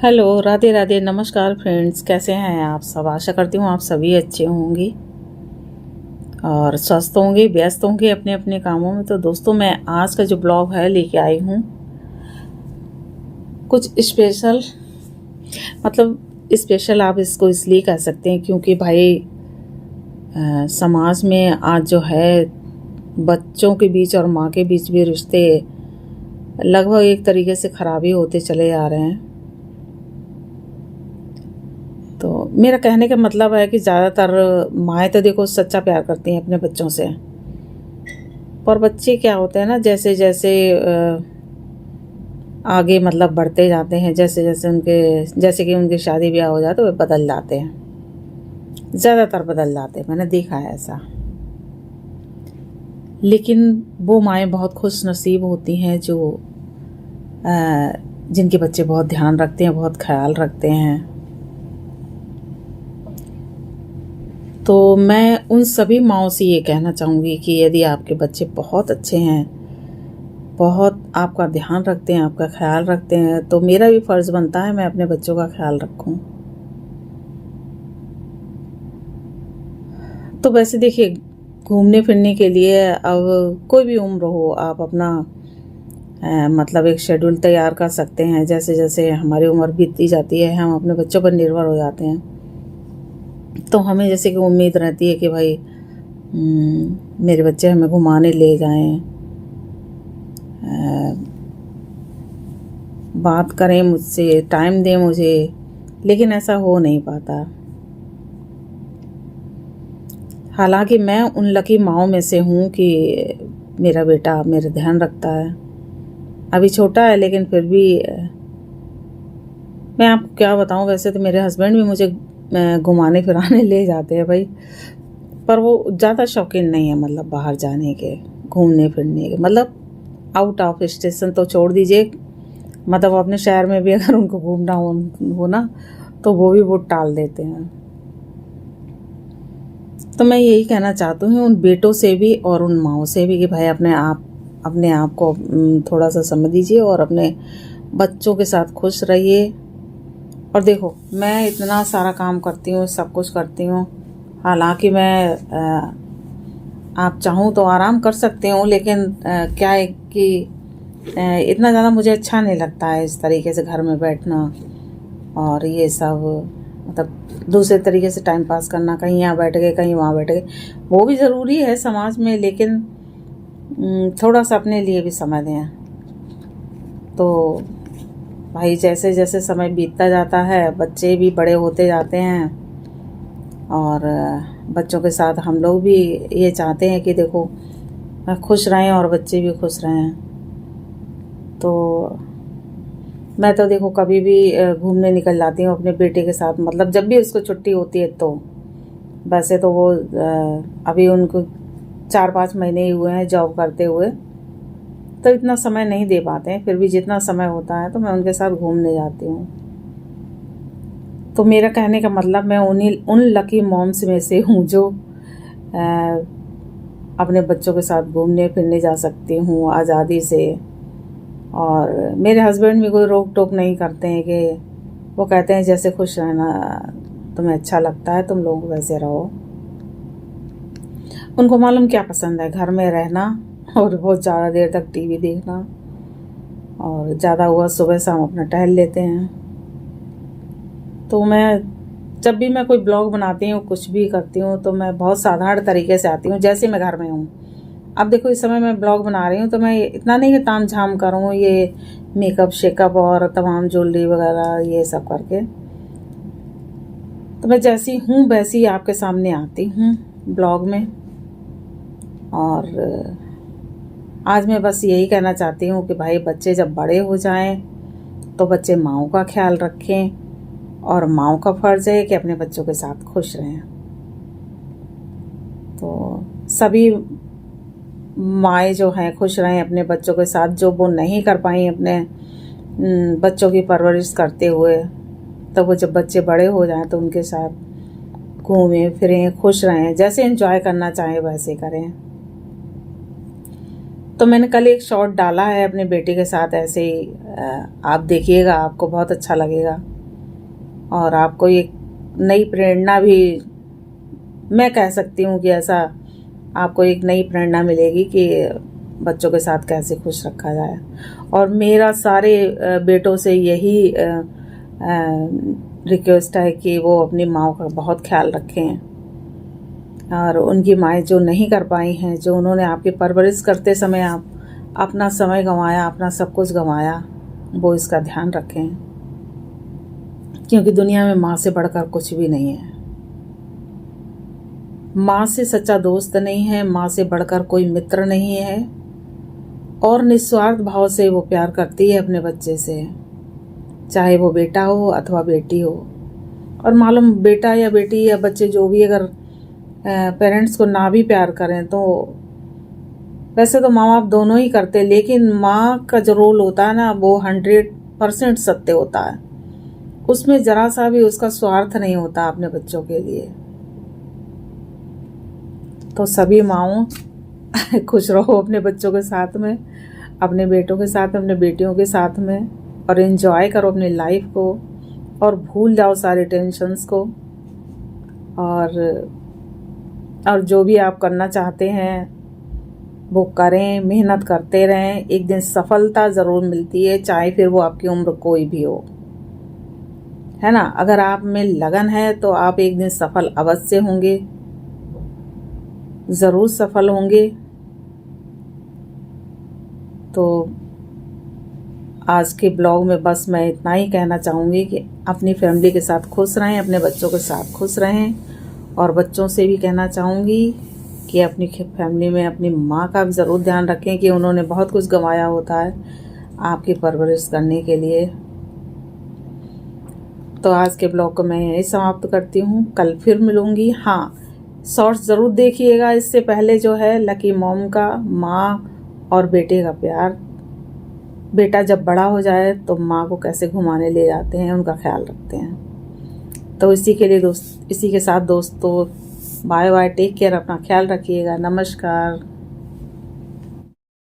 Hello, Radhe Radhe, नमस्कार friends. कैसे हैं आप सब? आशा करती हूँ आप सभी अच्छे होंगे और स्वस्थ होंगे, व्यस्त होंगे अपने अपने कामों में। तो दोस्तों, मैं आज का जो ब्लॉग है लेके आई हूँ कुछ स्पेशल। मतलब स्पेशल आप इसको इसलिए कह सकते हैं क्योंकि भाई समाज में आज जो है बच्चों के बीच और माँ के बीच भी रिश्ते लगभग एक तरीके से खराब ही होते चले आ रहे हैं। तो मेरा कहने का मतलब है कि ज़्यादातर माएँ तो देखो सच्चा प्यार करती हैं अपने बच्चों से, पर बच्चे क्या होते हैं ना, जैसे जैसे आगे मतलब बढ़ते जाते हैं, जैसे जैसे जैसे कि उनकी शादी ब्याह हो जाए तो वे बदल जाते हैं, ज़्यादातर बदल जाते हैं। मैंने देखा है ऐसा। लेकिन वो माएँ बहुत खुश नसीब होती हैं जो जिनके बच्चे बहुत ध्यान रखते हैं, बहुत ख्याल रखते हैं। तो मैं उन सभी माँओं से ये कहना चाहूँगी कि यदि आपके बच्चे बहुत अच्छे हैं, बहुत आपका ध्यान रखते हैं, आपका ख्याल रखते हैं, तो मेरा भी फ़र्ज़ बनता है मैं अपने बच्चों का ख्याल रखूँ। तो वैसे देखिए, घूमने फिरने के लिए अब कोई भी उम्र हो, आप अपना मतलब एक शेड्यूल तैयार कर सकते हैं। जैसे जैसे हमारी उम्र बीतती जाती है, हम अपने बच्चों पर निर्भर हो जाते हैं। तो हमें जैसे कि उम्मीद रहती है कि भाई मेरे बच्चे हमें घुमाने ले जाएं, बात करें मुझसे, टाइम दें मुझे, लेकिन ऐसा हो नहीं पाता। हालांकि मैं उन लकी माँओं में से हूँ कि मेरा बेटा मेरा ध्यान रखता है। अभी छोटा है लेकिन फिर भी मैं आपको क्या बताऊँ, वैसे तो मेरे हस्बैंड भी मुझे घुमाने फिराने ले जाते हैं भाई, पर वो ज़्यादा शौकीन नहीं है, मतलब बाहर जाने के, घूमने फिरने के। मतलब आउट ऑफ स्टेशन तो छोड़ दीजिए, मतलब अपने शहर में भी अगर उनको घूमना हो ना, तो वो भी वो टाल देते हैं। तो मैं यही कहना चाहती हूँ उन बेटों से भी और उन माँओं से भी कि भाई अपने आप को थोड़ा सा समझ दीजिए और अपने बच्चों के साथ खुश रहिए। और देखो, मैं इतना सारा काम करती हूँ, सब कुछ करती हूँ, हालांकि मैं आप चाहूँ तो आराम कर सकते हूँ, लेकिन क्या है कि इतना ज़्यादा मुझे अच्छा नहीं लगता है इस तरीके से घर में बैठना और ये सब, मतलब दूसरे तरीके से टाइम पास करना, कहीं यहाँ बैठ गए कहीं वहाँ बैठ गए। वो भी ज़रूरी है समाज में, लेकिन थोड़ा सा अपने लिए भी समय दें। तो भाई जैसे जैसे समय बीतता जाता है, बच्चे भी बड़े होते जाते हैं और बच्चों के साथ हम लोग भी ये चाहते हैं कि देखो खुश रहें और बच्चे भी खुश रहें। तो मैं तो देखो कभी भी घूमने निकल जाती हूँ अपने बेटे के साथ, मतलब जब भी उसको छुट्टी होती है तो। वैसे तो वो अभी उनको 4-5 महीने ही हुए हैं जॉब करते हुए, तो इतना समय नहीं दे पाते हैं, फिर भी जितना समय होता है तो मैं उनके साथ घूमने जाती हूँ। तो मेरा कहने का मतलब, मैं उन लकी मॉम्स में से हूँ जो अपने बच्चों के साथ घूमने फिरने जा सकती हूँ आज़ादी से। और मेरे हस्बैंड भी कोई रोक टोक नहीं करते हैं, कि वो कहते हैं जैसे खुश रहना तुम्हें अच्छा लगता है तुम लोग वैसे रहो। उनको मालूम क्या पसंद है, घर में रहना और बहुत ज़्यादा देर तक टीवी देखना, और ज़्यादा हुआ सुबह शाम अपना टहल लेते हैं। तो जब भी मैं कोई ब्लॉग बनाती हूँ, कुछ भी करती हूँ, तो मैं बहुत साधारण तरीके से आती हूँ, जैसे मैं घर में हूँ। अब देखो, इस समय मैं ब्लॉग बना रही हूँ तो मैं इतना नहीं कि ताम झाम करूँ, ये मेकअप शेकअप और तमाम ज्वेलरी वगैरह ये सब करके। तो मैं जैसी हूँ वैसी ही आपके सामने आती हूँ ब्लॉग में। और आज मैं बस यही कहना चाहती हूँ कि भाई बच्चे जब बड़े हो जाएं तो बच्चे माँओं का ख्याल रखें, और माँओं का फ़र्ज़ है कि अपने बच्चों के साथ खुश रहें। तो सभी माएँ जो हैं खुश रहें अपने बच्चों के साथ, जो वो नहीं कर पाई अपने बच्चों की परवरिश करते हुए। तो वो जब बच्चे बड़े हो जाएं तो उनके साथ घूमें फिरें, खुश रहें, जैसे एंजॉय करना चाहें वैसे करें। तो मैंने कल एक शॉर्ट डाला है अपने बेटे के साथ, ऐसे ही आप देखिएगा, आपको बहुत अच्छा लगेगा। और आपको एक नई प्रेरणा भी मैं कह सकती हूँ कि ऐसा आपको एक नई प्रेरणा मिलेगी कि बच्चों के साथ कैसे खुश रखा जाए। और मेरा सारे बेटों से यही रिक्वेस्ट है कि वो अपनी माँ का बहुत ख्याल रखें, और उनकी माएँ जो नहीं कर पाई हैं, जो उन्होंने आपकी परवरिश करते समय आप अपना समय गंवाया, अपना सब कुछ गंवाया, वो इसका ध्यान रखें, क्योंकि दुनिया में माँ से बढ़कर कुछ भी नहीं है। माँ से सच्चा दोस्त नहीं है, माँ से बढ़कर कोई मित्र नहीं है, और निस्वार्थ भाव से वो प्यार करती है अपने बच्चे से, चाहे वो बेटा हो अथवा बेटी हो। और मालूम बेटा या बेटी या बच्चे जो भी अगर पेरेंट्स को ना भी प्यार करें तो वैसे तो माँ बाप दोनों ही करते, लेकिन माँ का जो रोल होता है ना वो 100% सत्य होता है। उसमें जरा सा भी उसका स्वार्थ नहीं होता अपने बच्चों के लिए। तो सभी माँओं खुश रहो अपने बच्चों के साथ में, अपने बेटों के साथ में, अपने बेटियों के साथ में, और एंजॉय करो अपनी लाइफ को, और भूल जाओ सारे टेंशन्स को। और जो भी आप करना चाहते हैं वो करें, मेहनत करते रहें। एक दिन सफलता ज़रूर मिलती है, चाहे फिर वो आपकी उम्र कोई भी हो, है ना। अगर आप में लगन है तो आप एक दिन सफल अवश्य होंगे, ज़रूर सफल होंगे। तो आज के ब्लॉग में बस मैं इतना ही कहना चाहूँगी कि अपनी फैमिली के साथ खुश रहें, अपने बच्चों के साथ खुश रहें, और बच्चों से भी कहना चाहूँगी कि अपनी फैमिली में अपनी माँ का भी ज़रूर ध्यान रखें, कि उन्होंने बहुत कुछ गंवाया होता है आपकी परवरिश करने के लिए। तो आज के ब्लॉग को मैं यही समाप्त करती हूँ, कल फिर मिलूँगी। हाँ, शॉर्ट्स ज़रूर देखिएगा इससे पहले, जो है लकी मॉम का माँ और बेटे का प्यार। बेटा जब बड़ा हो जाए तो माँ को कैसे घुमाने ले जाते हैं, उनका ख्याल रखते हैं। तो इसी के साथ दोस्तों बाय बाय, टेक केयर, अपना ख्याल रखिएगा। नमस्कार।